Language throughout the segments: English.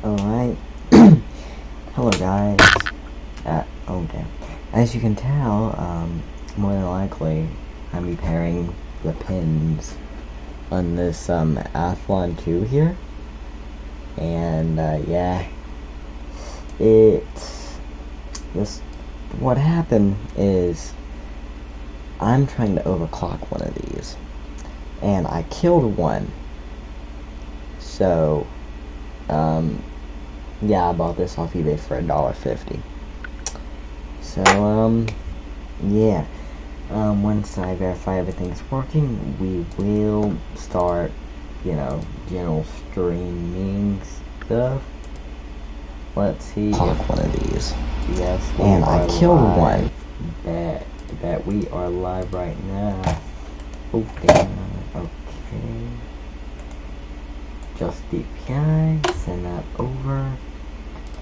Alright. Hello guys. Okay. As you can tell, more than likely, I'm repairing the pins on this, Athlon 2 here. And, yeah. What happened is, I'm trying to overclock one of these. And I killed one. So, yeah, I bought this off eBay for $1.50. So, yeah. Once I verify everything's working, we will start, general streaming stuff. Let's see. Pop one of these. Yes, and I killed one. That we are live right now. Okay. Just DPI, send that over.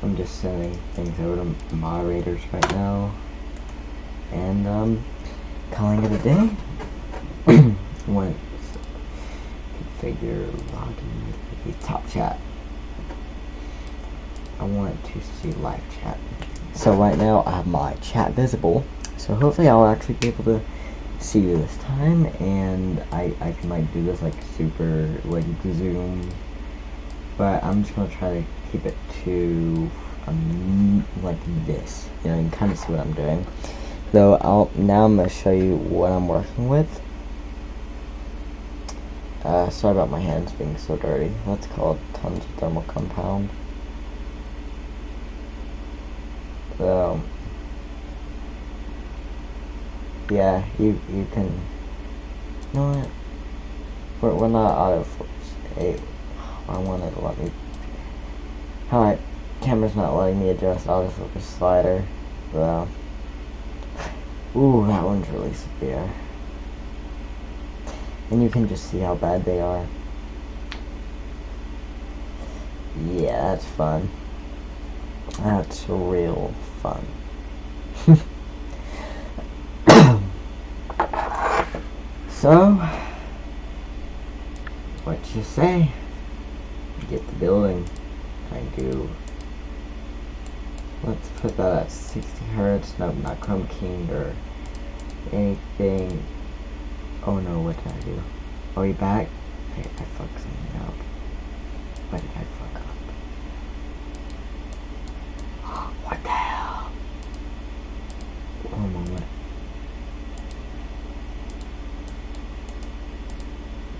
I'm just sending things over to moderators right now. And, calling it a day. Once configure login top chat. I want to see live chat. So right now I have my chat visible. So hopefully I'll actually be able to see you this time, and I can do this super Zoom. But I'm just gonna try to keep it to this. You can kind of see what I'm doing. Though now I'm gonna show you what I'm working with. Sorry about my hands being so dirty. That's called tons of thermal compound. So yeah, you can. You know what? We're not autofocus. Hey, I wanted to let me. Alright, camera's not letting me adjust autofocus slider. So, ooh, that one's really severe. And you can just see how bad they are. Yeah, that's fun. That's real fun. So, what you say? Get the building. I do. Let's put that at 60 hertz. No, not Chrome King or anything. Oh no, what did I do? Are we back? I fucked something up. What did I fuck up? What the hell? One moment.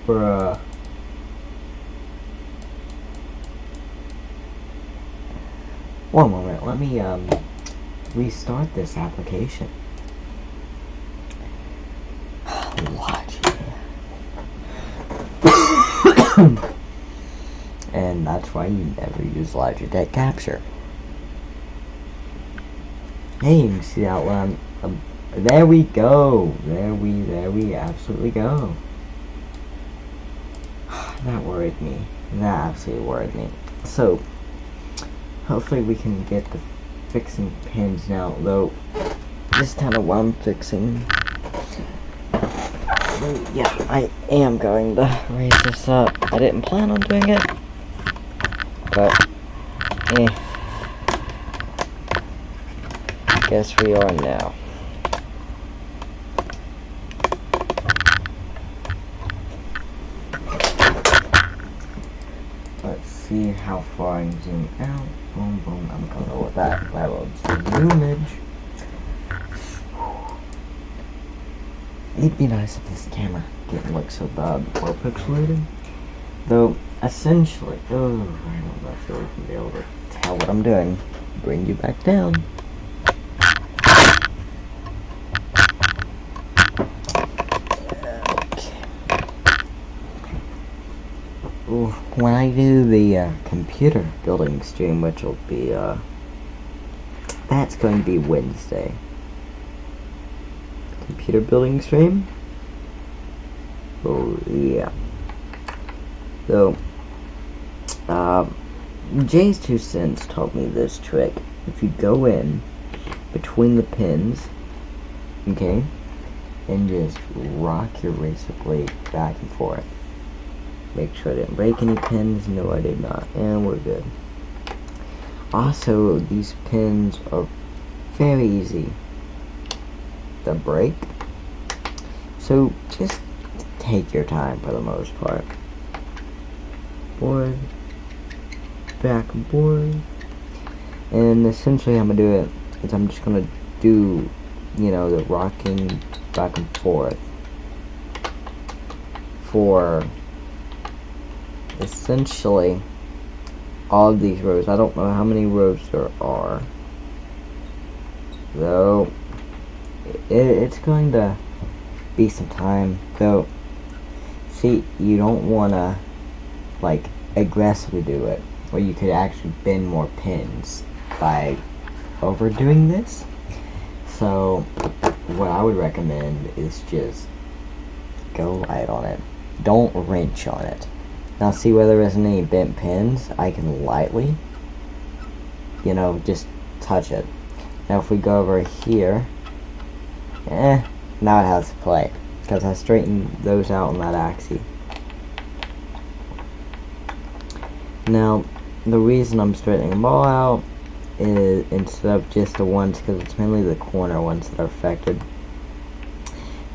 Bruh. One moment, let me restart this application. And that's why you never use Logitech Capture. Hey, you can see that one. There we go. There we absolutely go. That worried me. That absolutely worried me. So, hopefully we can get the fixing pins now, though this time of what I'm fixing. Yeah, I am going to raise this up. I didn't plan on doing it, but guess we are now. Let's see how far I can zoom out. Boom, boom. I'm gonna go with that level of zoomage. It'd be nice if this camera didn't look so bad or pixelated. Though, essentially, I don't know if you can be able to tell what I'm doing. Bring you back down. Okay. Ooh, when I do the computer building stream, which will be, that's going to be Wednesday. Computer building stream. Oh yeah. So, Jay's 2 cents taught me this trick. If you go in between the pins, okay, and just rock your razor blade back and forth. Make sure I didn't break any pins. No, I did not, and we're good. Also, these pins are very easy to break, so just take your time for the most part. Board, backboard, and essentially how I'm gonna do it is I'm just gonna do, you know, the rocking back and forth for essentially all of these rows. I don't know how many rows there are, though it's going to be some time. Though, see, you don't want to like aggressively do it, or you could actually bend more pins by overdoing this. So what I would recommend is just go light on it. Don't wrench on it. Now see where there isn't any bent pins, I can lightly, you know, just touch it. Now if we go over here, now it has to play, because I straightened those out on that axis. Now the reason I'm straightening them all out is instead of just the ones, because it's mainly the corner ones that are affected.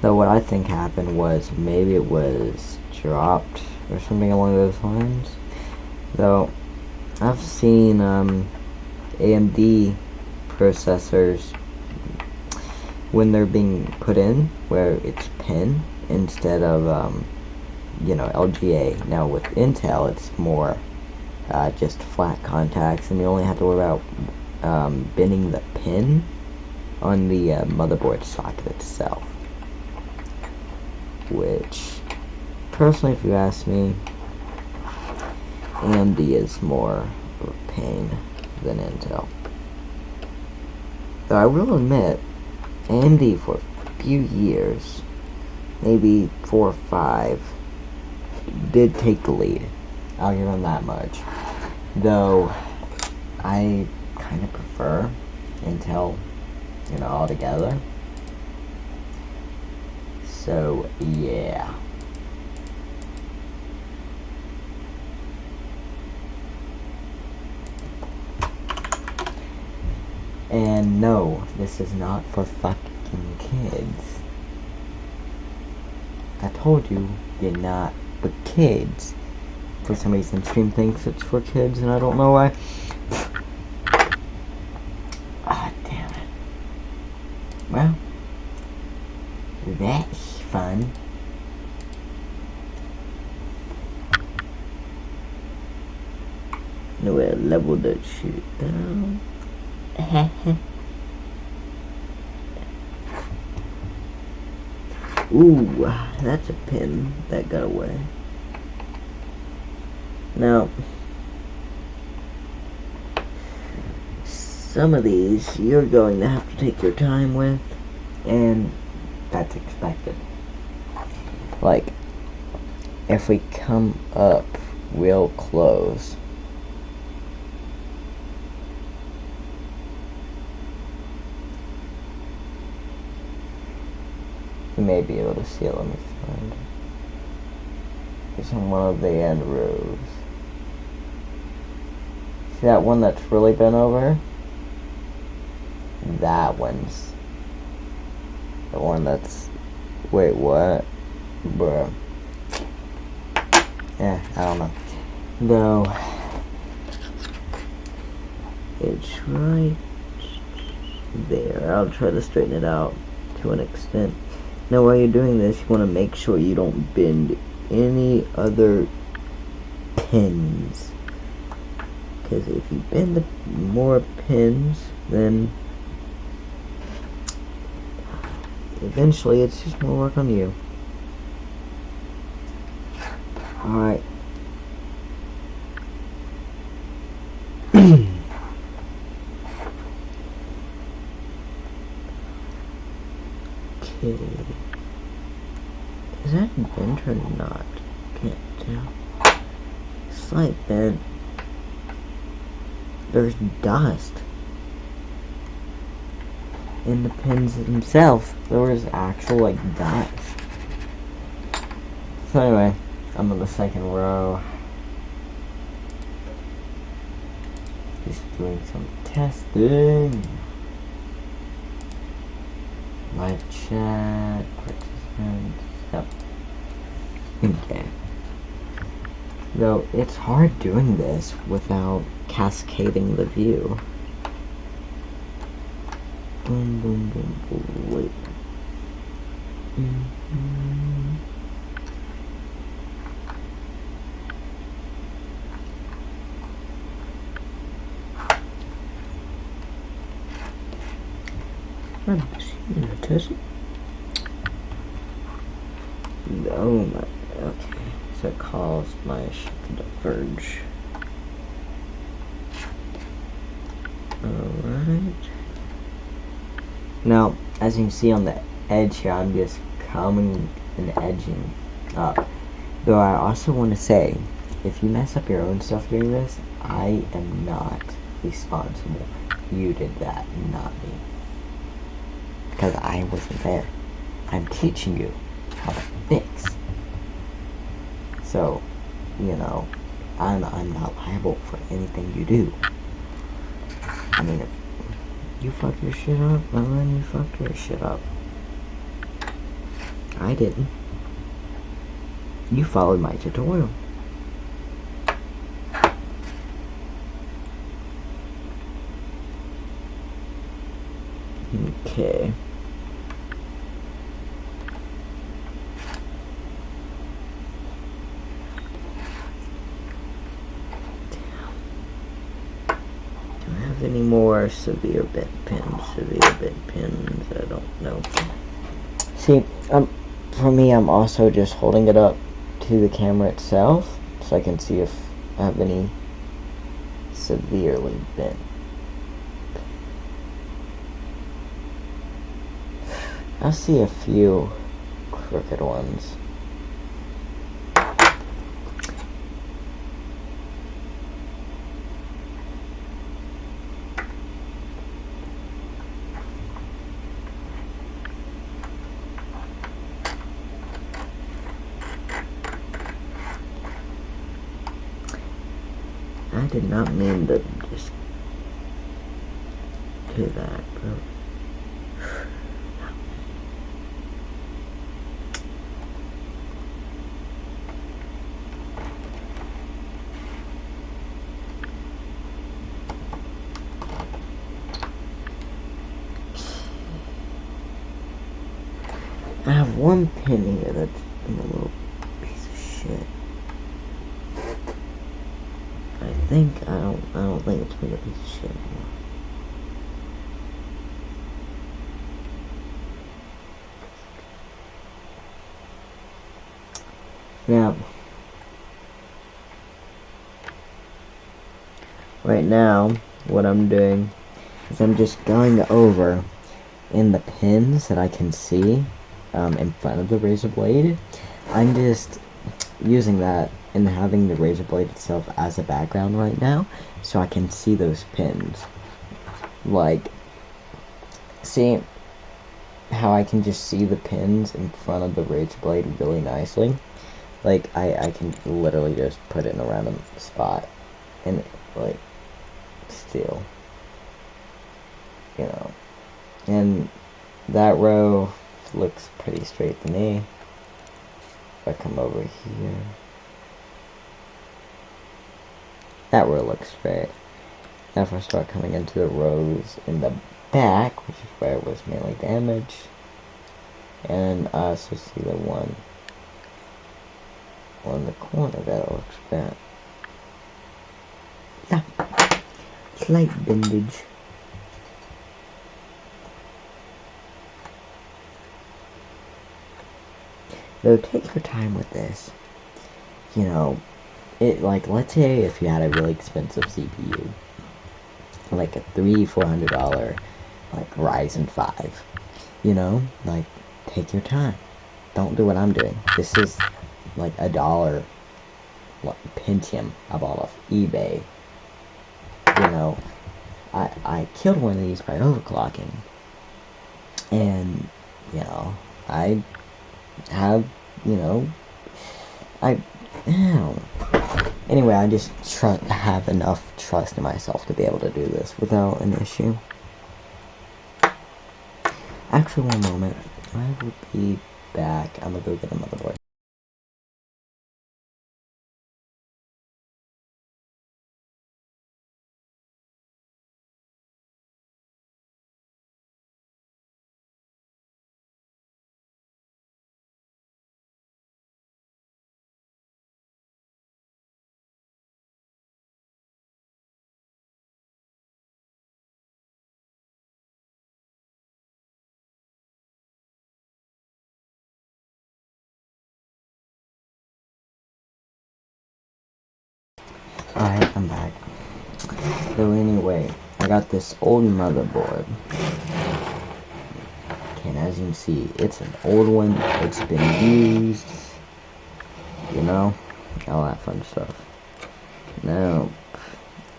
Though what I think happened was maybe it was dropped or something along those lines. Though I've seen AMD processors, when they're being put in, where it's pin instead of you know, LGA. Now with Intel it's more just flat contacts, and you only have to worry about bending the pin on the motherboard socket itself, which personally, if you ask me, AMD is more of a pain than Intel. Though I will admit, AMD for a few years, maybe 4 or 5, did take the lead. I'll give them that much. Though I kind of prefer Intel, you know, altogether. So yeah. And no, this is not for fucking kids. I told you, you're not for kids. For some reason, Stream thinks it's for kids, and I don't know why. Ah, damn it. Well, that's fun. No way I leveled that shit down. Ooh, that's a pin that got away. Now, some of these you're going to have to take your time with, and that's expected. Like, if we come up real close, you may be able to see it. Let me find it. It's on one of the end rows. See that one that's really bent over? That one's the one that's... Wait, what? Bruh. I don't know. Though, it's right there. I'll try to straighten it out to an extent. Now while you're doing this, you want to make sure you don't bend any other pins. Because if you bend more pins, then eventually it's just more work on you. Alright. Okay. Is that bent or not? Can't tell. Slight bent. There's dust in the pins themselves. There was actual like dust. So anyway, I'm on the second row. Just doing some testing. Live chat, participants. Yep. Okay. Though it's hard doing this without cascading the view. Boom, boom, boom, boom. Wait. I'm seeing a test. Oh my. Okay. So it caused my ship to diverge. Alright. Now, as you can see on the edge here, I'm just coming and edging up. Though I also want to say, if you mess up your own stuff doing this, I am not responsible. You did that, not me. Because I wasn't there. I'm teaching you how to fix. So, you know, I'm not liable for anything you do. I mean, if you fuck your shit up, well then you fucked your shit up. I didn't. You followed my tutorial. Okay. Any more severe bent pins? I don't know. See, for me, I'm also just holding it up to the camera itself so I can see if I have any severely bent. I see a few crooked ones. I did not mean to just do that, bro. I have one pin here that's in a little piece of shit. I don't think it's been a piece of shit anymore. Now, right now, what I'm doing is I'm just going over in the pins that I can see in front of the razor blade. I'm just using that and having the razor blade itself as a background right now so I can see those pins. Like, see how I can just see the pins in front of the razor blade really nicely? Like, I can literally just put it in a random spot and, like, still, you know. And that row looks pretty straight to me. If I come over here, that row looks straight. Now if I start coming into the rows in the back, which is where it was mainly damaged, and I also see the one on the corner that looks bad. Yeah, slight bendage. Though, take your time with this. You know, like, let's say if you had a really expensive CPU, like a $300-400, like Ryzen 5, you know, like, take your time. Don't do what I'm doing. This is like $1 Pentium I bought off eBay. You know, I killed one of these by overclocking, and you know, I have, you know, Anyway, I just have enough trust in myself to be able to do this without an issue. Actually, one moment. I will be back. I'm gonna go get a motherboard. Alright, I'm back. So anyway, I got this old motherboard. And as you can see, it's an old one. It's been used. You know? All that fun stuff. Now,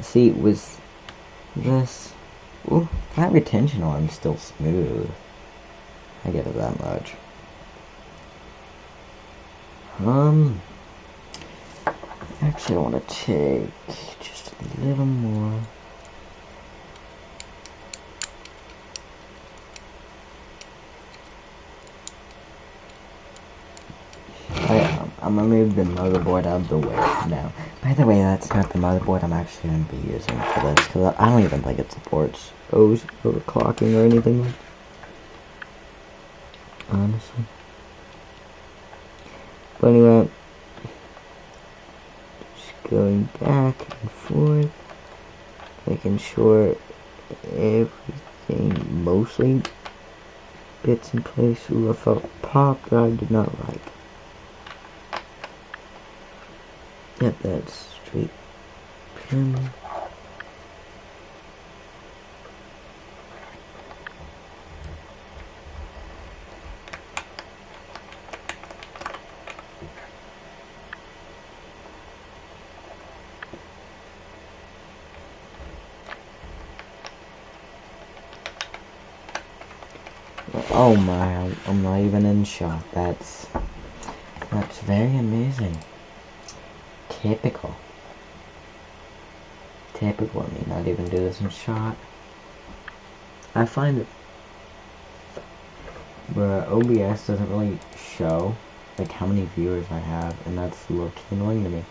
see, with this... Ooh, that retention arm's still smooth. I get it that much. Actually, I want to take just a little more. I'm gonna move the motherboard out of the way now. By the way, that's not the motherboard I'm actually gonna be using for this, because I don't even think it supports overclocking or anything. Honestly. But anyway, just going back and forth, making sure everything mostly fits in place. Ooh, I felt pop that I did not like. Yep, that's straight pin. Oh my, I'm not even in shock. That's very amazing. Typical. Typical of me not even do this in shot. I find it where OBS doesn't really show like how many viewers I have, and that's a little annoying to me.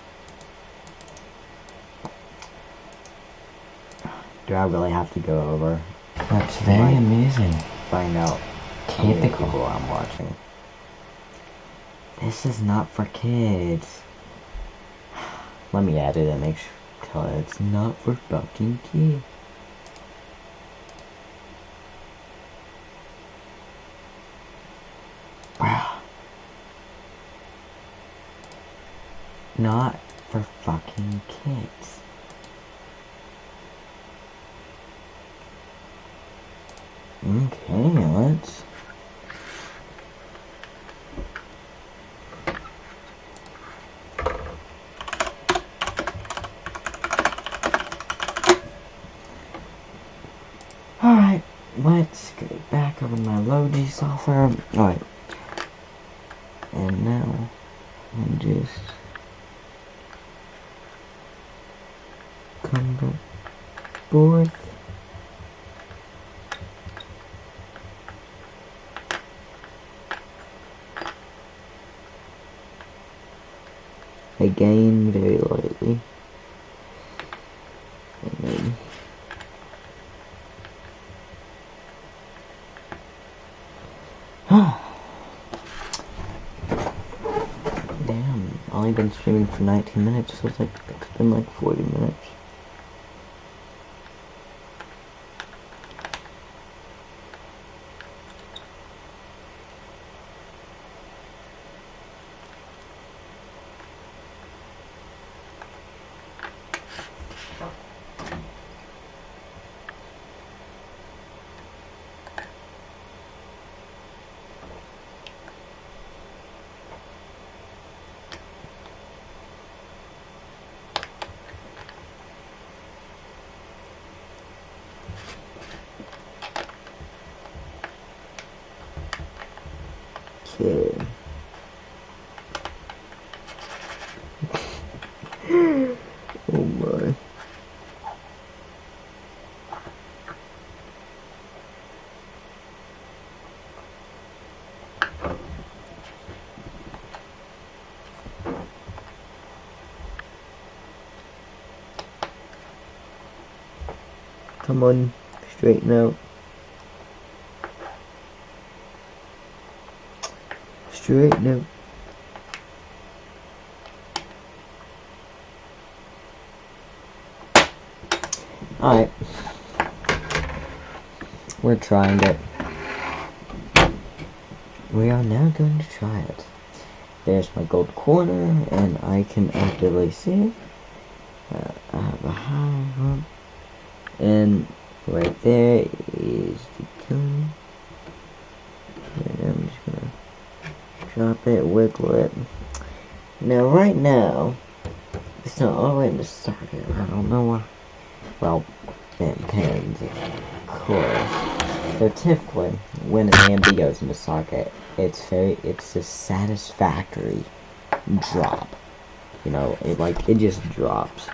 Do I really have to go over? That's very amazing. Find out how many people I'm watching. This is not for kids. Let me add it and make sure tell it it's not for fucking kids. Wow. Not for fucking kids. Okay, let's... Alright, let's get back over my Logi software. Alright. And now, I'm just... come back forth. Again, very lightly. And then... Damn, only been streaming for 19 minutes, so it's been like 40 minutes. Okay. Come on, straighten out. Straighten out. Alright. We're trying it. We are now going to try it. There's my gold corner, and I can actively see I have a high hump, and right there is the gun. And I'm just gonna drop it, wiggle it. Now, right now, it's not all the way in the socket. I don't know why. Well, it depends, of course. So typically, when an AMD goes into socket, it's a satisfactory drop. You know, it just drops.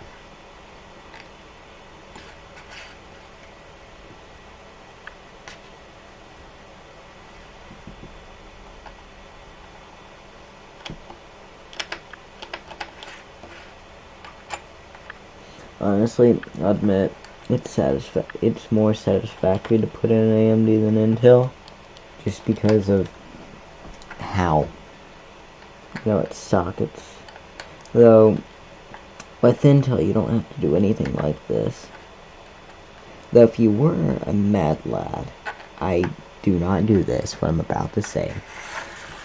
Honestly, I'll admit, it's more satisfactory to put in an AMD than Intel, just because of how, its sockets. Though, with Intel, you don't have to do anything like this. Though, if you were a mad lad, I do not do this, what I'm about to say.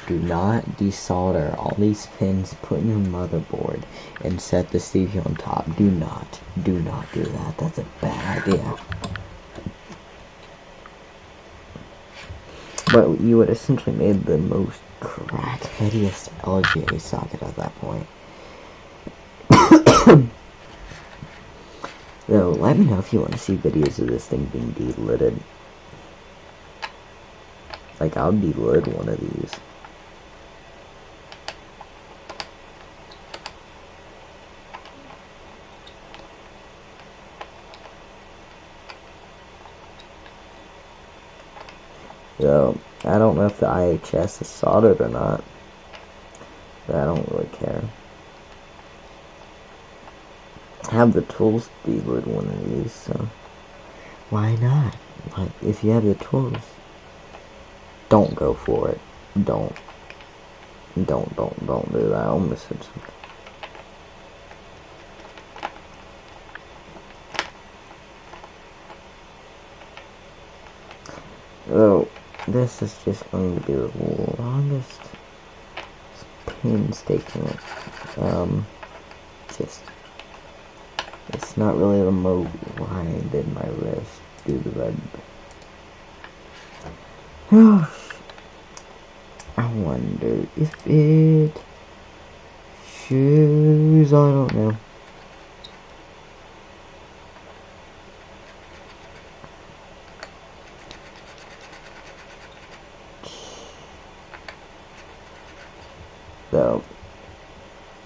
Do not desolder all these pins, put in your motherboard, and set the CPU on top. Do not do that. That's a bad idea. But you would essentially made the most crackheadiest LGA socket at that point. Though, let me know if you want to see videos of this thing being delidded. Like, I'll delid one of these. So, I don't know if the IHS is soldered or not, but I don't really care. I have the tools to delid one of these, so why not? Like, if you have the tools, don't go for it. Don't do that. I almost said something. Oh, this is just going to be the longest painstaking. It's not really the most wind in my wrist due to the red. I wonder if it shows. I don't know. So,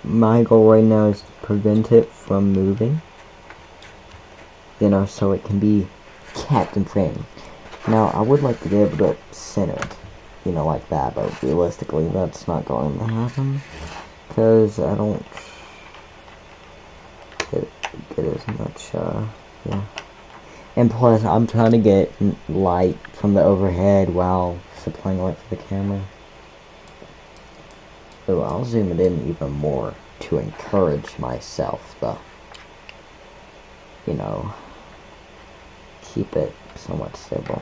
my goal right now is to prevent it from moving, so it can be kept in frame. Now, I would like to be able to center it, like that, but realistically, that's not going to happen, because I don't get as much, yeah. And plus, I'm trying to get light from the overhead while supplying light for the camera. So I'll zoom it in even more to encourage myself to, keep it somewhat stable.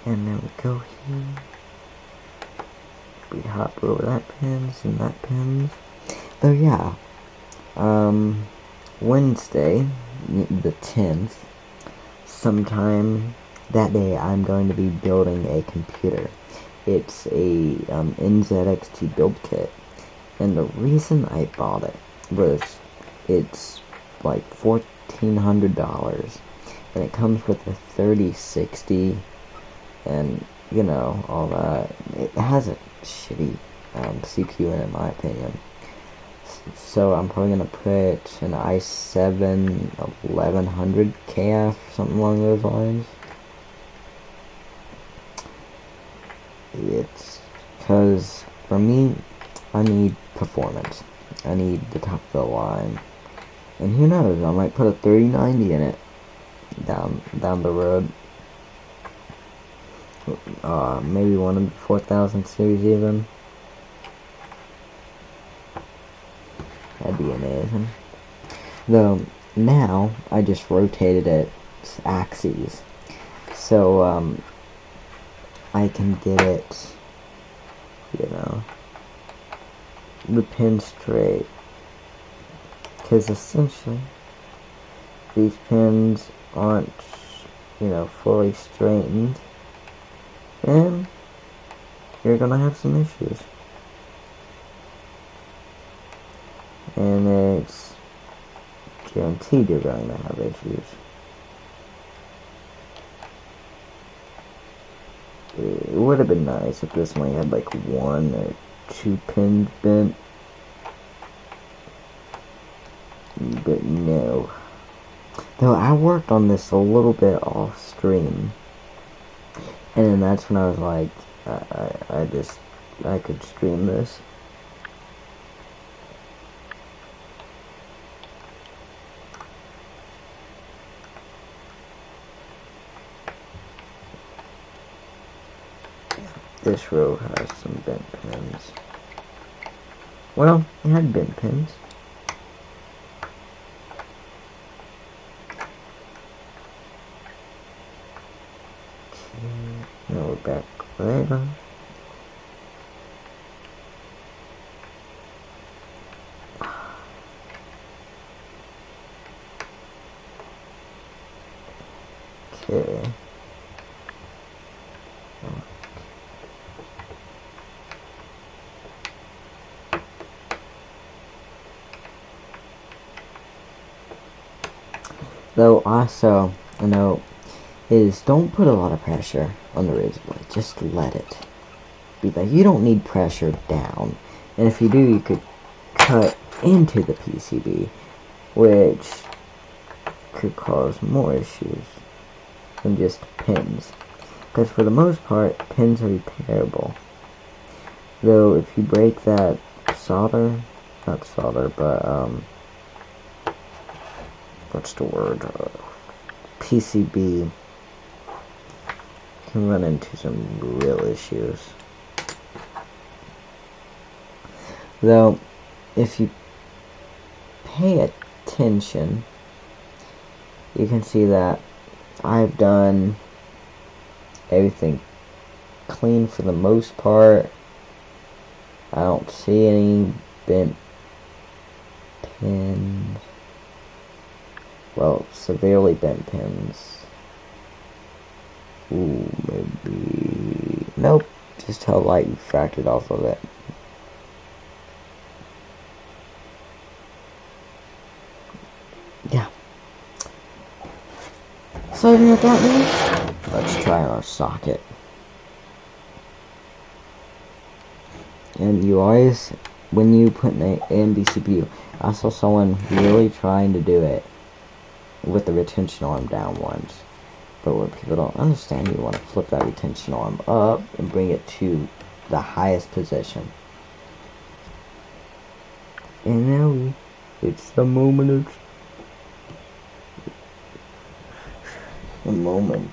And then we go here. We hop over that pins and that pins. So yeah. Wednesday, the 10th, sometime that day, I'm going to be building a computer. It's a NZXT build kit, and the reason I bought it was it's like $1,400, and it comes with a 3060, and all that. It has a shitty CPU in my opinion. So I'm probably gonna put an i7 1100 KF, something along those lines. It's because for me, I need performance. I need the top of the line. And who knows, I might put a 3090 in it down the road. Maybe one of the 4000 series even. That'd be amazing. Though now I just rotated its axes, so I can get it, you know, the pin straight. Because essentially these pins aren't, you know, fully straightened, and you're gonna have some issues. And it's guaranteed you're going to have issues. It would have been nice if this only had like 1 or 2 pins bent, but no. Though I worked on this a little bit off stream, and then that's when I was like, I could stream this. This row has some bent pins. Well, it had bent pins. Okay, now we're back there. Okay. Though also, you know, is don't put a lot of pressure on the razor blade. Just let it be. Like, you don't need pressure down. And if you do, you could cut into the PCB, which could cause more issues than just pins. Because for the most part, pins are repairable. Though if you break that not solder, but what's the word? PCB can run into some real issues. Though, if you pay attention, you can see that I've done everything clean for the most part. I don't see any bent pins. Well, severely bent pins. Ooh, maybe... Nope, just how light refracted off of it. Yeah. So, you know what that means? Let's try our socket. And you always, when you put an AMD CPU, I saw someone really trying to do it with the retention arm down once. But what people don't understand, you want to flip that retention arm up and bring it to the highest position. And now it's the moment of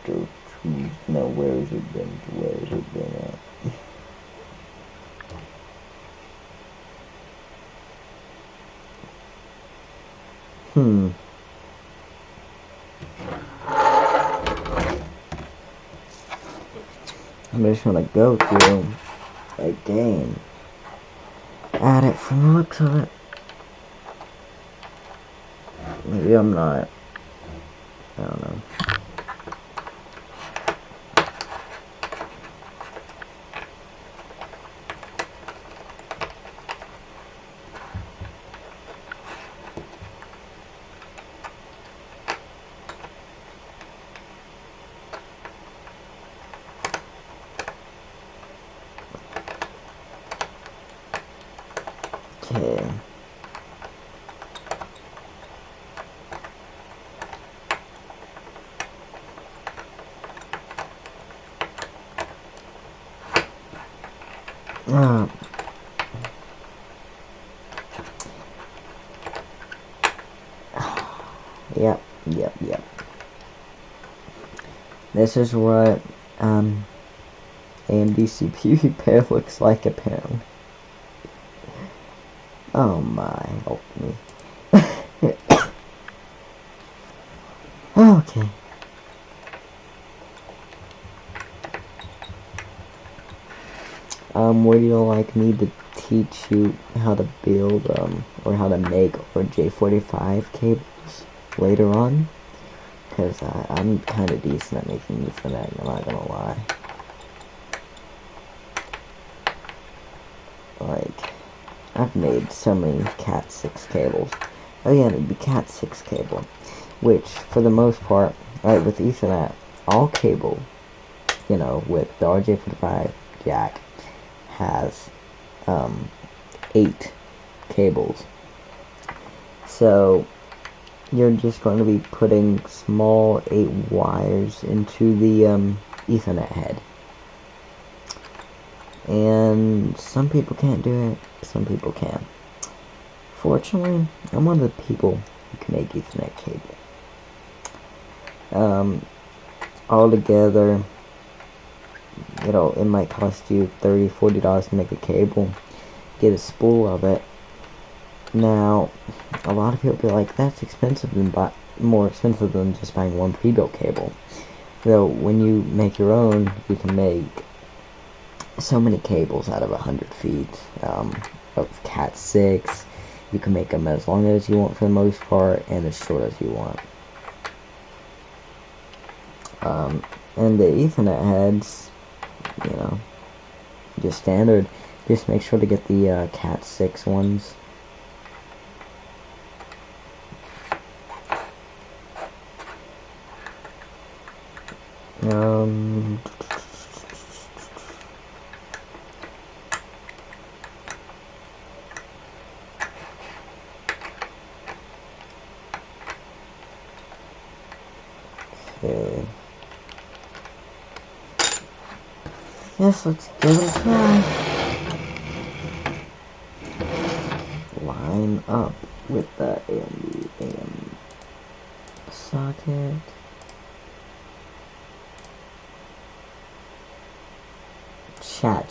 truth. Now where has it been? Where has it been at? I'm just gonna go through again. Add it from the looks of it. Maybe I'm not. I don't know. Okay. Yep. This is what AMD CPU repair looks like apparently. Oh my, help me. Okay. Would you like me to teach you how to build, or how to make J45 cables later on? Because I'm kind of decent at making Ethernet, I'm not gonna lie. Like, I've made so many Cat 6 cables. Oh yeah, it'd be Cat 6 cable. Which, for the most part, right, with Ethernet, all cable, you know, with the RJ45 jack, has 8 cables. So you're just going to be putting small 8 wires into the Ethernet head. And some people can't do it, some people can. Fortunately, I'm one of the people who can make Ethernet cable. Altogether, you know, it might cost you $30, $40 to make a cable, get a spool of it. Now, a lot of people be like, that's expensive, and more expensive than just buying one pre-built cable. So when you make your own, you can make so many cables out of 100 feet of Cat 6. You can make them as long as you want for the most part, and as short as you want. And the Ethernet heads, you know, just standard. Just make sure to get the Cat 6 ones. Okay. Yes, let's give it a try. Line up with the AM socket. Chat.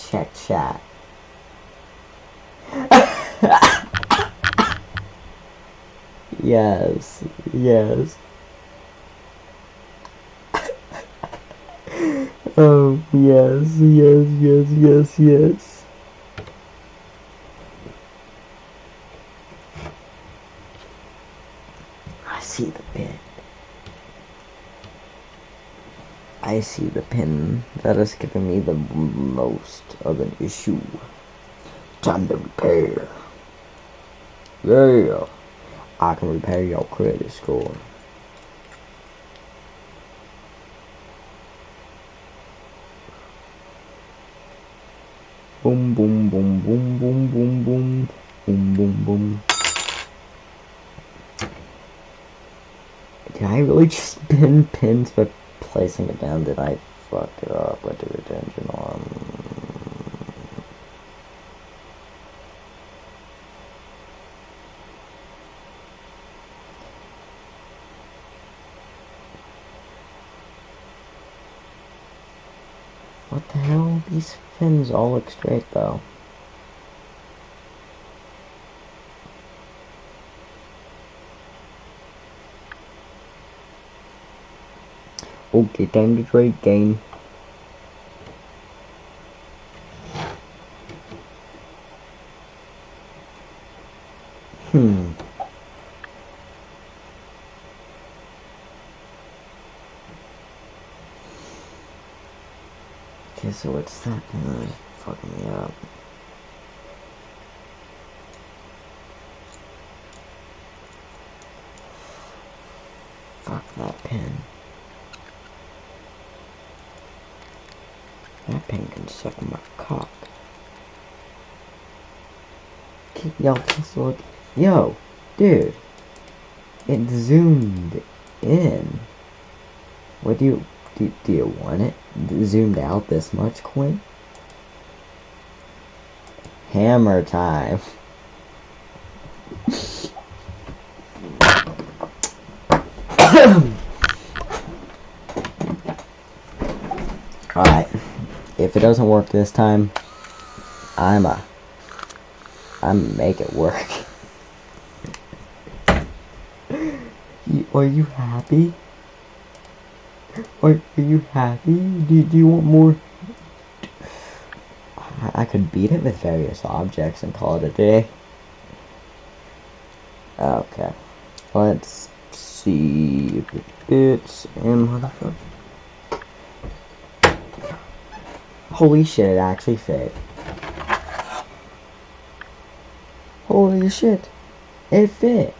Yes. Oh, yes. I see the pin. I see the pin that is giving me the most of an issue. Time to repair. Yeah, I can repair your credit score. Boom. Did I really just pin pins by placing it down? Did I fuck it up with the retention on? What the hell? These pins all look straight though. Okay, time to trade game. Okay, so what's that? It's fucking me up. Fuck that pin. That pin can suck my cock. Y'all just look. Yo, dude. It zoomed in. What do you want it zoomed out this much, Quinn? hammer time. Alright. If it doesn't work this time, I'm make it work. Are you happy? Are you happy? Do you want more? I could beat it with various objects and call it a day. Okay. Let's see if it's in motherfucker. Holy shit, it actually fit. Holy shit. It fit.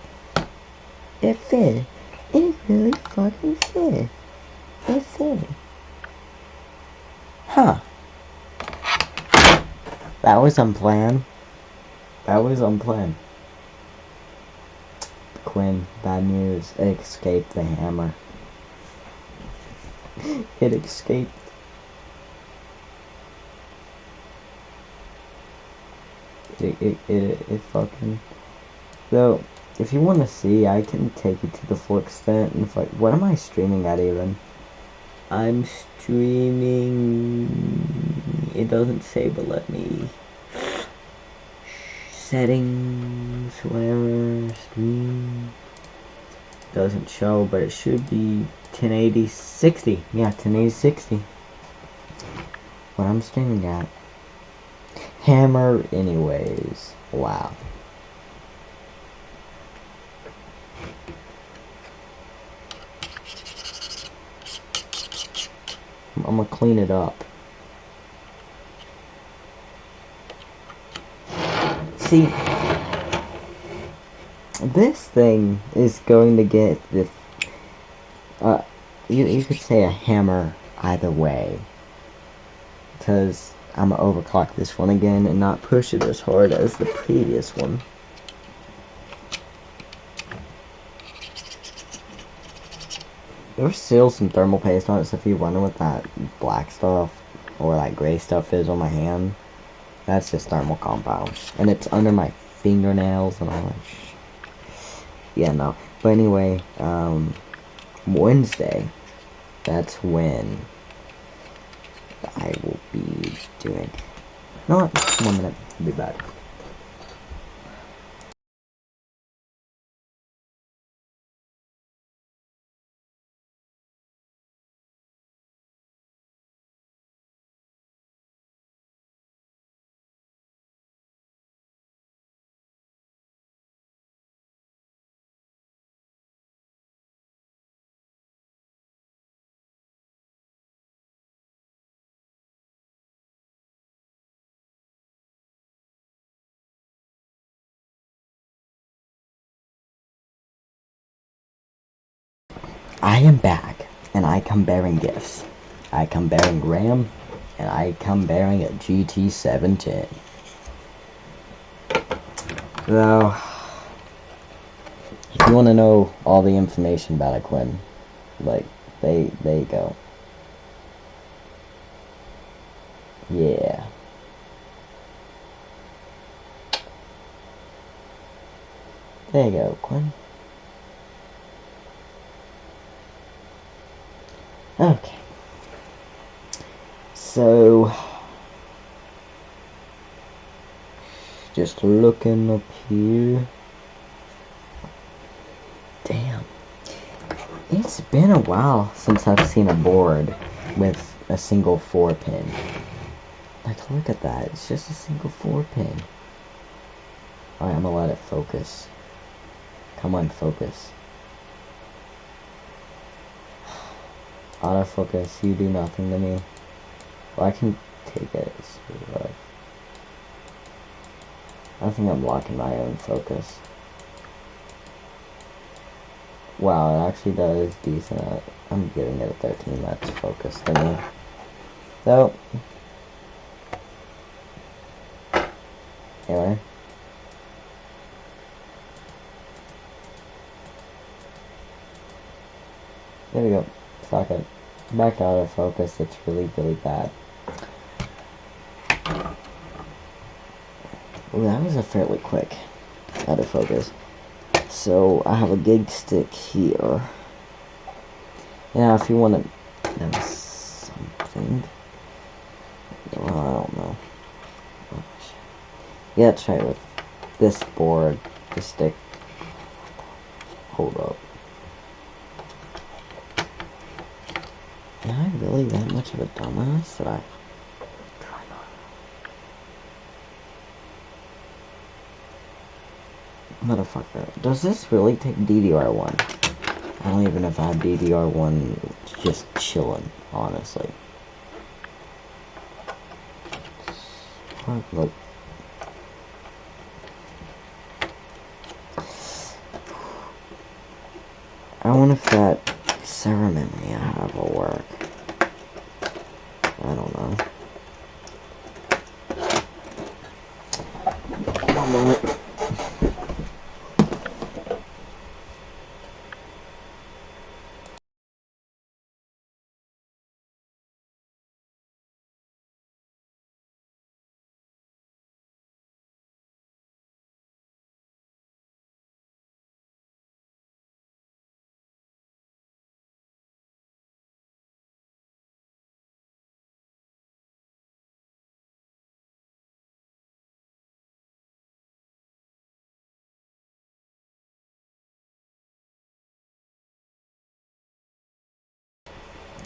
It fit. It really fucking fit. It fit. Huh. That was unplanned. That was unplanned. Quinn, bad news. It escaped the hammer. It escaped. It fucking. So, if you want to see, I can take it to the full extent. And if what am I streaming at even? I'm streaming. It doesn't say, but let me. Settings, whatever, stream. Doesn't show, but it should be 1080 60. Yeah, 1080 60. What I'm streaming at. Hammer, anyways. Wow. I'm gonna clean it up. See, this thing is going to get this, you could say a hammer either way, because I'm gonna overclock this one again and not push it as hard as the previous one. There's still some thermal paste on it, so if you're running with that black stuff, or that gray stuff is on my hand, that's just thermal compound. And it's under my fingernails and all that shit. Yeah, no. But anyway, Wednesday, that's when I will be doing. No, 1 minute. I'll be back. I am back, and I come bearing gifts. I come bearing RAM, and I come bearing a GT710. So, if you want to know all the information about it, Quinn, like, there you go. Yeah. There you go, Quinn. Okay. So, just looking up here. Damn. It's been a while since I've seen a board with a single 4-pin. Like, look at that. It's just a single 4-pin. Alright, I'm gonna let it focus. Come on, focus. Autofocus, you do nothing to me. Well, I can take it. I think I'm blocking my own focus. Wow, it actually does decent. I'm giving it a 13. That's focus to me. So, anyway. There we go. Fuck it. Back to autofocus. It's really, really bad. Ooh, that was a fairly quick out of focus. So I have a gig stick here. Yeah, if you want to know something, well, I don't know. Yeah, try it with this board, the stick. Hold up. Am I really that much of a dumbass that I try not? Motherfucker. Does this really take DDR1? I don't even know if I have DDR1 just chilling, honestly. Look. I wonder if that server memory I have will work. I don't know. One moment.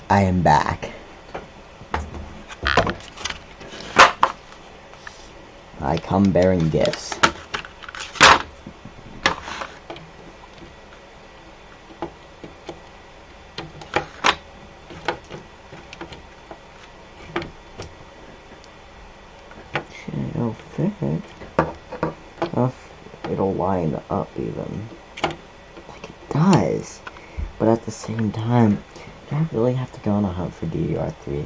I am back. I come bearing gifts. It'll fit. It'll line up even. Like it does. But at the same time, do I really have to go on a hunt for DDR3?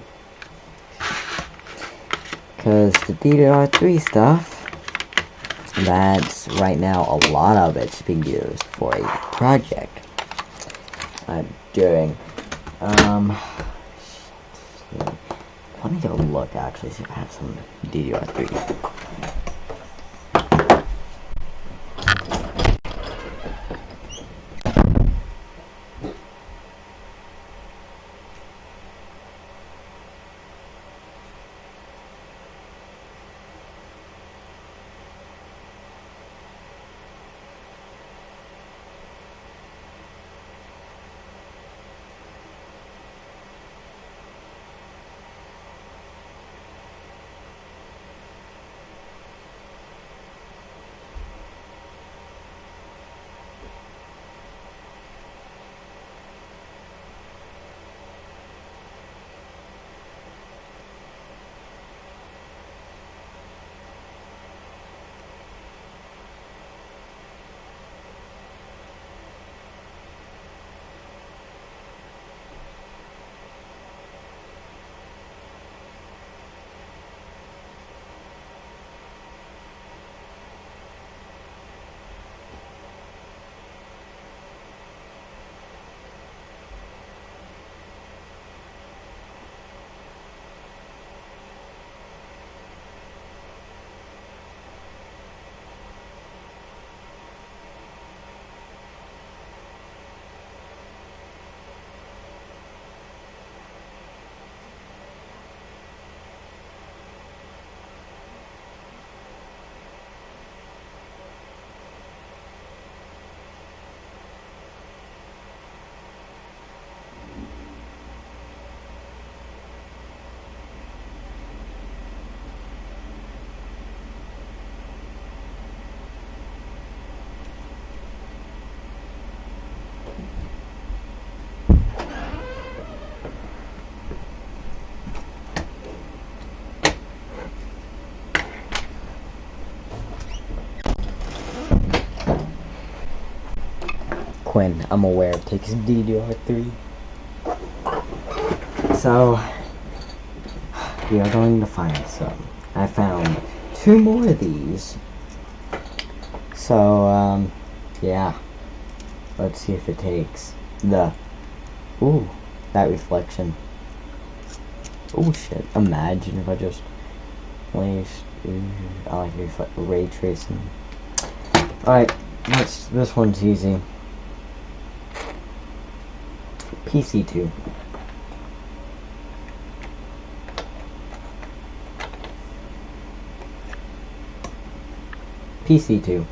Because the DDR3 stuff, that's right now a lot of it's being used for a project I'm doing. Let me go look actually, see if I have some DDR3. Quinn, I'm aware, takes DDR3. So, we are going to find some. I found 2 more of these. So, yeah. Let's see if it takes the... Ooh, that reflection. Oh shit, imagine if I just place. I like ray tracing. Alright, this one's easy. PC2. PC2.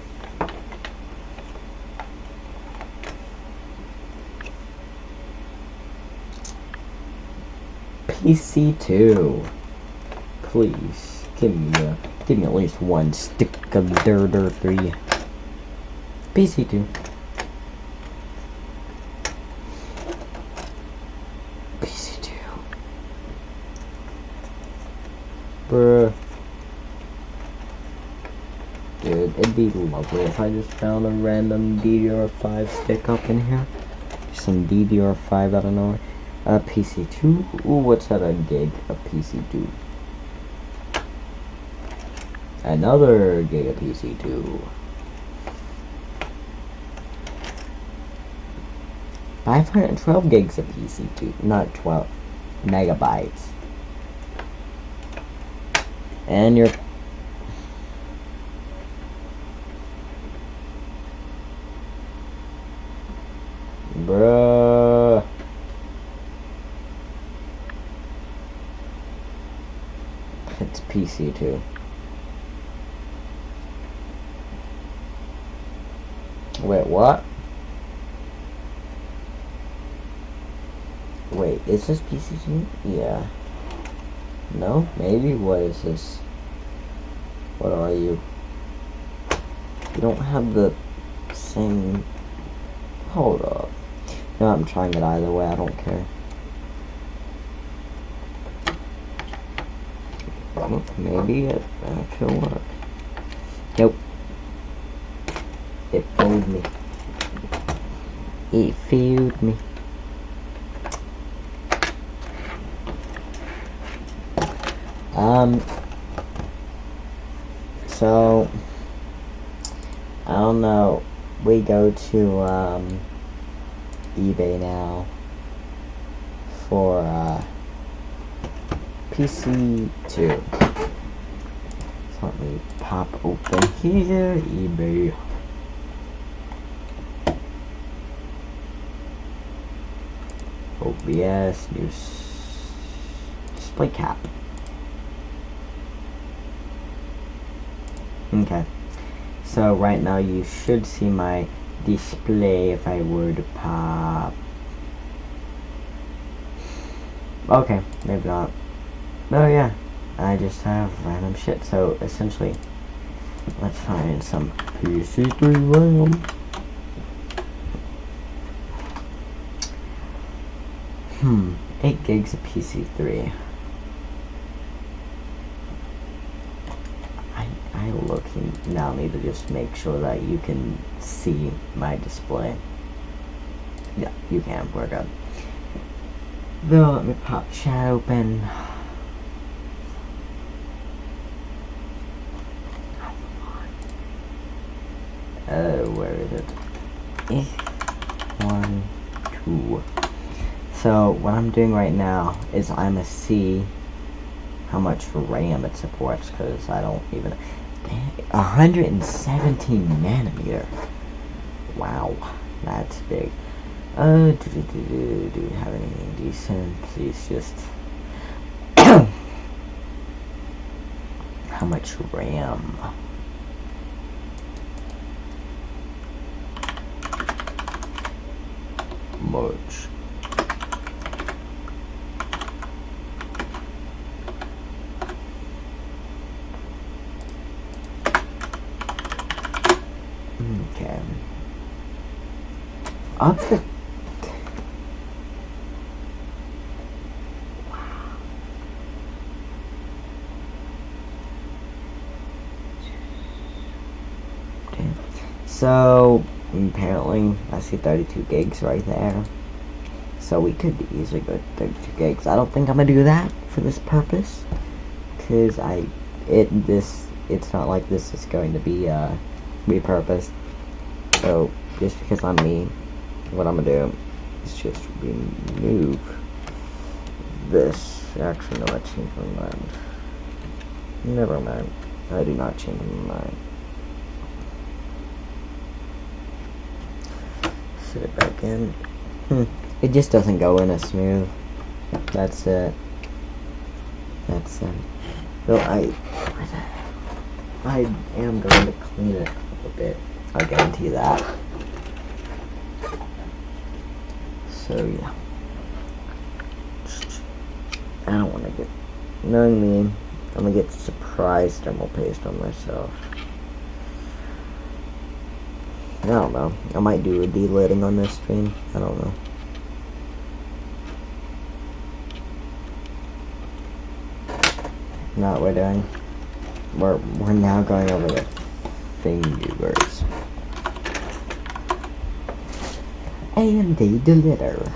PC2. Please give me at least one stick of dirt or 3. PC2. PC2. Bruh. Dude, it'd be lovely if I just found a random DDR5 stick up in here. Some DDR5 out of nowhere. PC2. Ooh, what's that a gig of PC2? Another gig of PC2. 512 gigs of PC2, not 12 megabytes. And your bruh. It's PC2. Wait, what? Wait, is this PC2? Yeah. No? Maybe? What is this? What are you? You don't have the same... Hold up. No, I'm trying it either way, I don't care. Maybe it should work. Nope. It fooled me. It fooled me. So I don't know. We go to eBay now for PC2. So let me pop open here, eBay. OBS, new display cap. Okay, so right now you should see my display if I were to pop. Okay, maybe not. Oh yeah, I just have random shit. So essentially, let's find some PC3 RAM. 8 gigs of PC3. I now need to just make sure that you can see my display. Yeah, you can. We're good. Though, let me pop chat open. Where is it? 1, 2. So what I'm doing right now is I'm gonna see how much RAM it supports, because I don't even. 117 nanometer. Wow, that's big. Do we have anything decent? Please just. How much RAM? Much. Okay. Up the. Wow. Okay. So apparently I see 32 gigs right there. So we could easily go 32 gigs. I don't think I'm gonna do that for this purpose, because it's not like this is going to be repurposed. So just because I'm me, what I'm gonna do is just remove this. Actually, no, I changed my mind. Never mind. I do not change my mind. Sit it back in. It just doesn't go in as smooth. That's it. That's it. So I am going to clean it a little bit. I guarantee that. So yeah. I don't want to get, knowing me, I'm gonna get surprise thermal paste on myself. I don't know. I might do a de-lidding on this stream. I don't know. Not what we're doing. We're now going over the fingers. Amd de-lidder.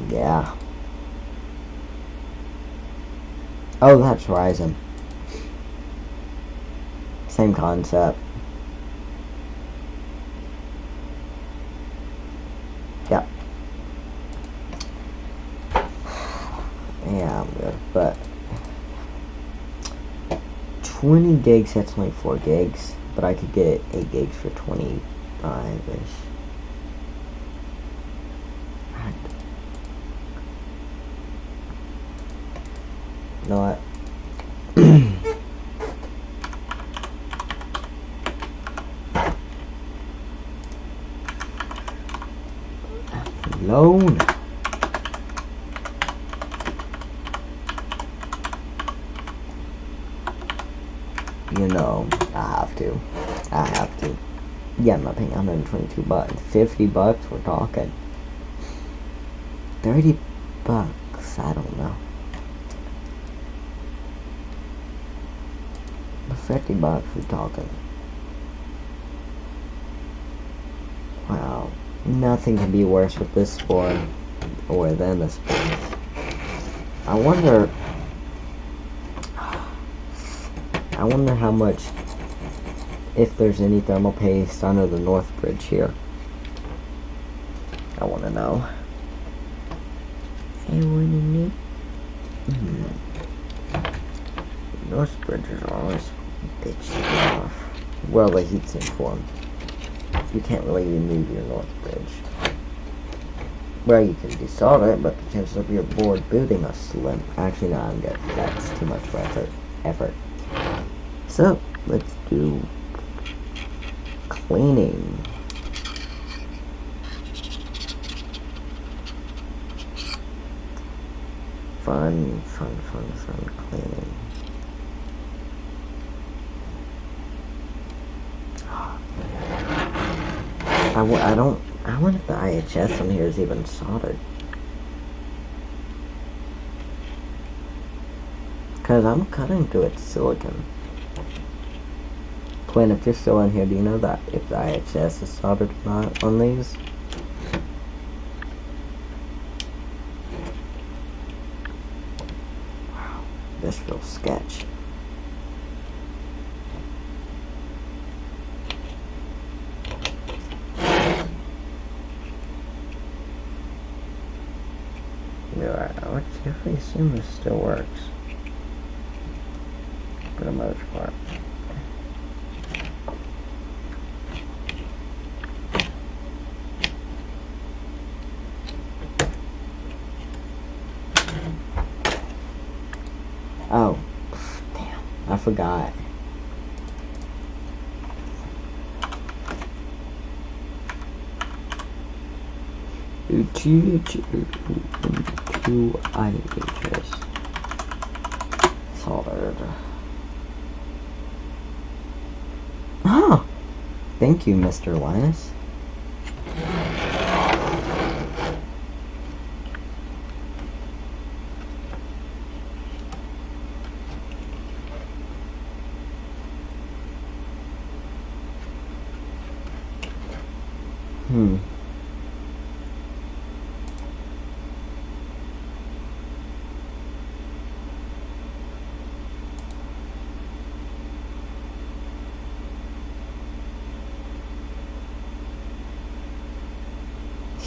Yeah. Oh, that's Ryzen. Same concept. Yep. Yeah, I'm good, but 20 gigs, that's only 4 gigs, but I could get 8 gigs for 25-ish. You know what? Loan. You know, I have to. Yeah, I'm not paying 122 bucks. 50 bucks, we're talking. 30 bucks, I don't know. 50 bucks, we're talking. Wow. Nothing can be worse with this score or than this one. I wonder how much, if there's any thermal paste under the north bridge here. I want to know. North bridges are always bitchy off. Well, the heatsink form. You can't really remove your north bridge. Well, you can desolder it, but the chances of your board booting are slim. Actually, no, I'm good. That's too much effort. So, let's do cleaning. Fun cleaning. I wonder if the IHS on here is even soldered. Because I'm cutting through its silicon. Quinn, if you're still in here, do you know that if the IHS is soldered or not on these? Wow, this feels sketch. Yeah, I would definitely assume this still works. For the most part. Oh, damn, I forgot. Two IHS soldered. Ah, thank you, Mr. Linus.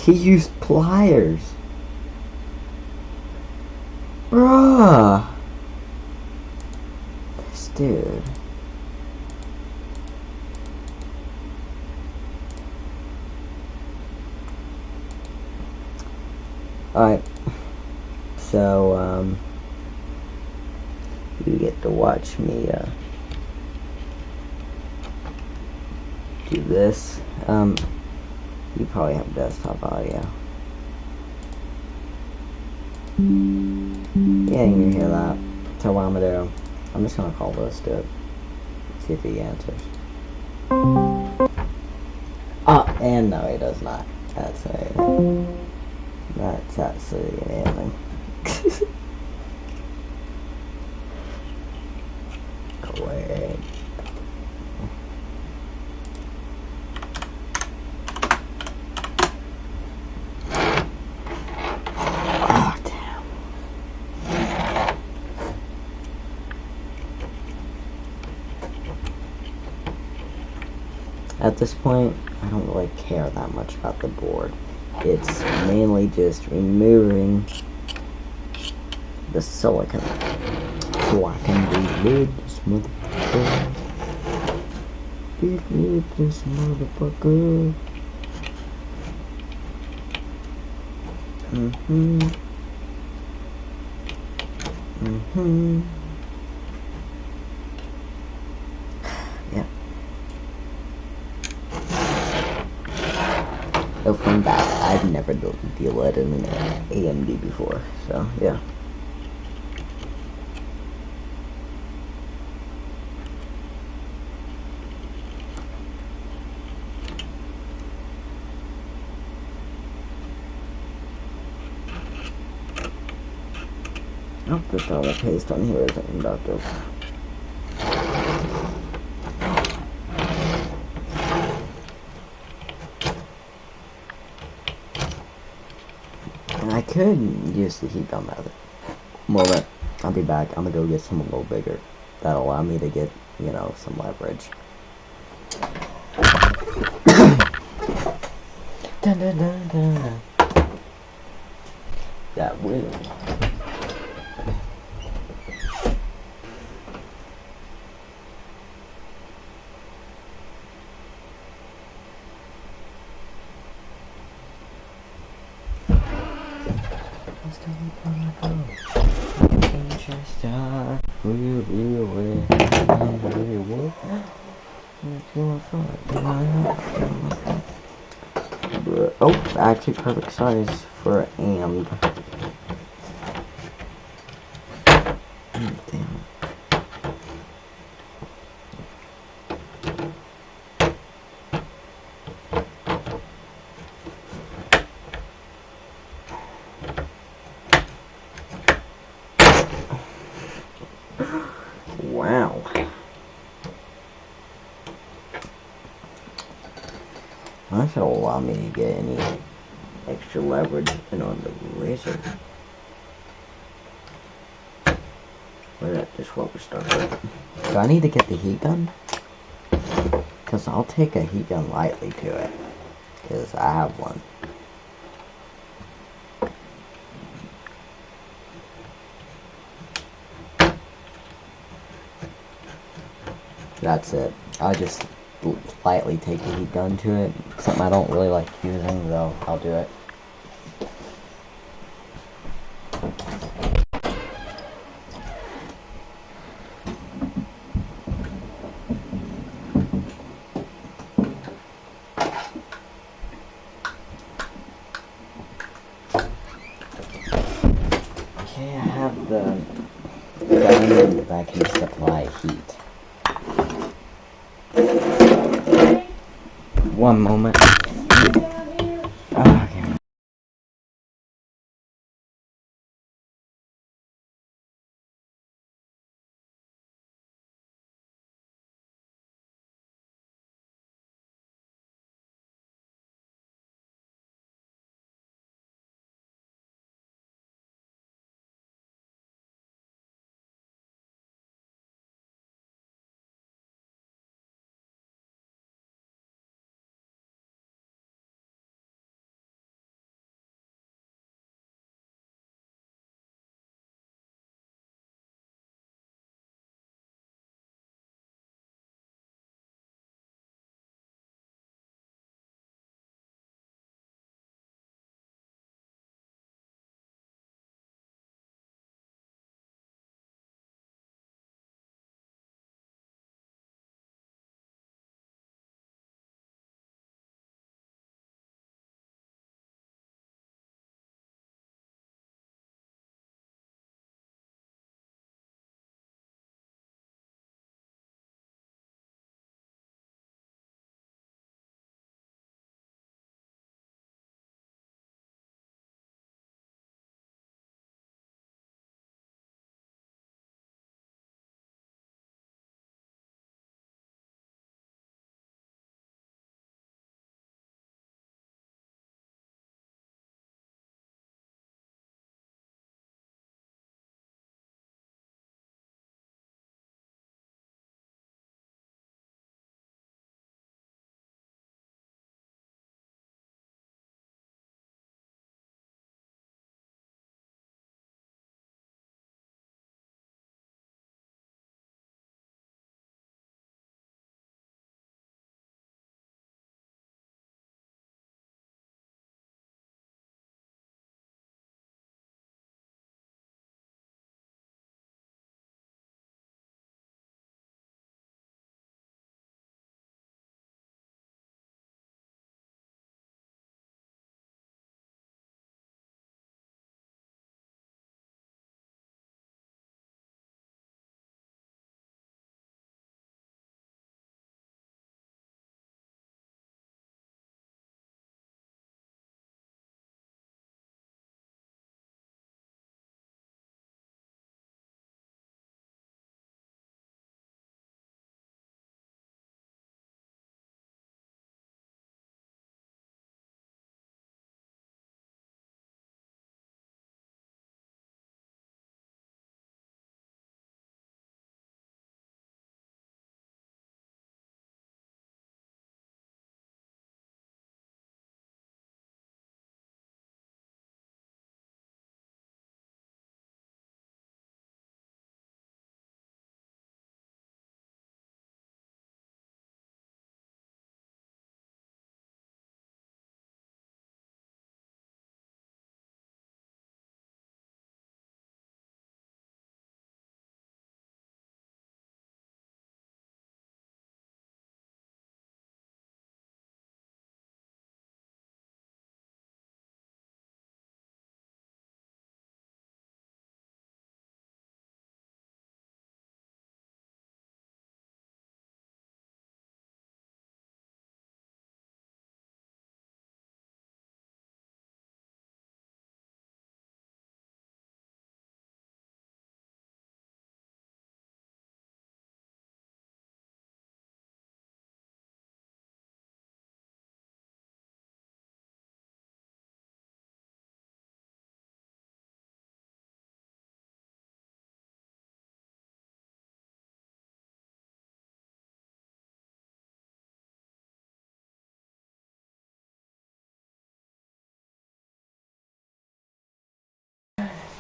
He used pliers. Bruh. This dude. Alright. So, you get to watch me, do this. You probably have desktop audio. Yeah, you can hear that. So what I'm gonna do, I'm just gonna call this dude. See if he answers. And no, he does not. That's absolutely amazing. Great. Oh, damn. At this point, I don't really care that much about the board. It's mainly just removing the silicone so I can reload this motherfucker. Reload this motherfucker. Yeah. So from that, I've never dealt in an AMD before, so yeah. Oh, the dollar paste on here isn't inductive. And I could use the heat gun method. Moment, I'll be back. I'm gonna go get some a little bigger. That'll allow me to get, you know, some leverage. Dun, dun, dun, dun. That will. Oh, actually perfect size for Amd. Damn. Wow. That should allow me to get any extra leverage in on the razor. Or that just what we're starting with. Do I need to get the heat gun? Because I'll take a heat gun lightly to it. Because I have one. That's it. I'll just lightly take the heat gun to it. Something I don't really like using, though. I'll do it. Okay, I have the gun that can supply heat. One moment.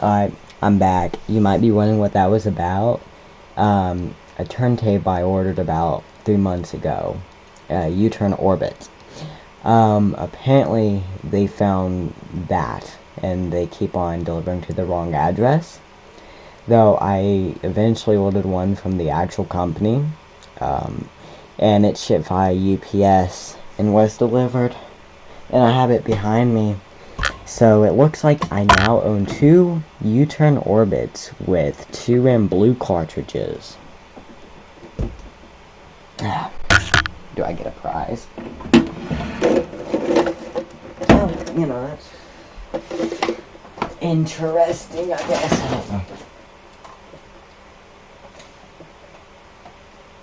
Alright, I'm back. You might be wondering what that was about. A turntable I ordered about 3 months ago. U-turn orbit. Apparently they found that, and they keep on delivering to the wrong address. Though I eventually ordered one from the actual company, and it shipped via UPS and was delivered. And I have it behind me. So it looks like I now own 2 U-turn orbits with 2 RAM blue cartridges. Do I get a prize? Well, you know, that's interesting, I guess. I don't know.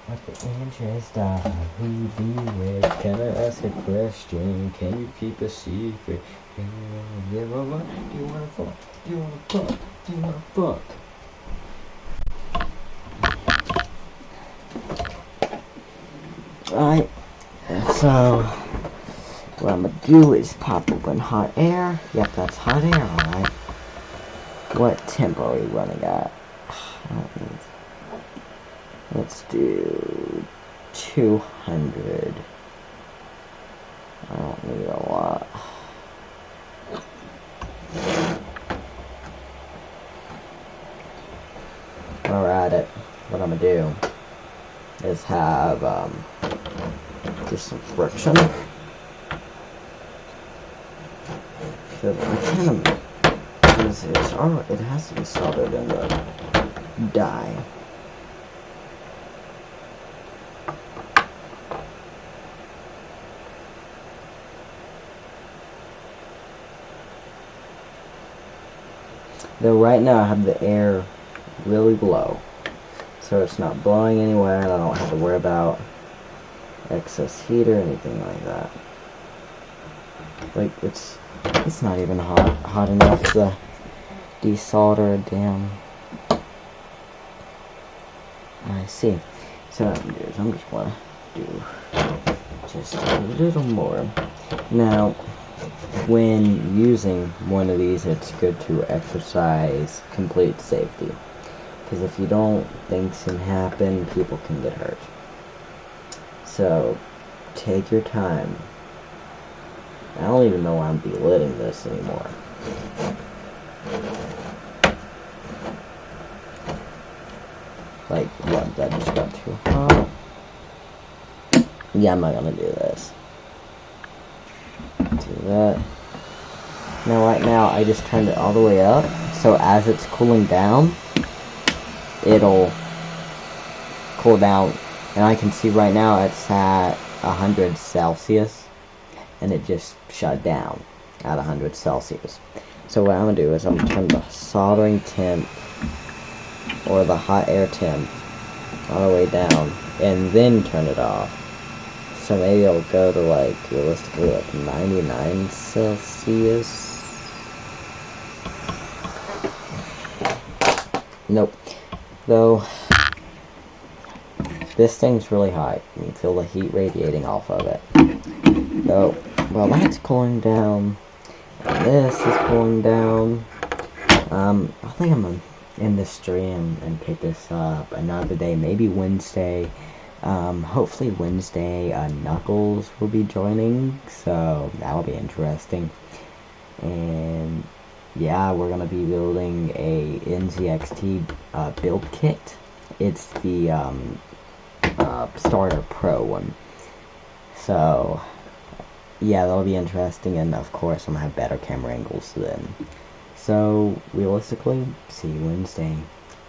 What the interest of who be with? Can I ask a question? Can you keep a secret? Do you wanna fuck? Do you wanna fuck? Do you wanna fuck? Alright, so what I'm gonna do is pop open hot air. Yep, that's hot air, alright. What temp are we running at? Let's do 200. I don't need a lot. While we're at it, what I'm gonna do is have just some friction. So I kind of it has to be soldered in the die. Though right now I have the air really low, so it's not blowing anywhere, and I don't have to worry about excess heat or anything like that. Like, it's not even hot enough to desolder a damn. I see. So what I'm gonna do is I'm just gonna do just a little more. Now, when using one of these, it's good to exercise complete safety, because if you don't, things can happen, people can get hurt. So take your time. I don't even know why I'm belittling this anymore. Like, what, that just got too hot? Yeah, I'm not gonna do this. Do that. Now, right now, I just turned it all the way up, so as it's cooling down, it'll cool down. And I can see right now it's at 100 Celsius, and it just shut down at 100 Celsius. So what I'm going to do is I'm going to turn the soldering temp, or the hot air temp, all the way down, and then turn it off. So maybe it'll go to, like, realistically, like 99 Celsius. Nope. Though, this thing's really hot. You can feel the heat radiating off of it. So, while that's cooling down, and this is cooling down, I think I'm gonna end this stream and pick this up another day, maybe Wednesday. Hopefully Wednesday, Knuckles will be joining, so that'll be interesting. And yeah, we're gonna be building a NZXT build kit. It's the Starter Pro one. So yeah, that'll be interesting, and of course I'm gonna have better camera angles then. So realistically, see you Wednesday.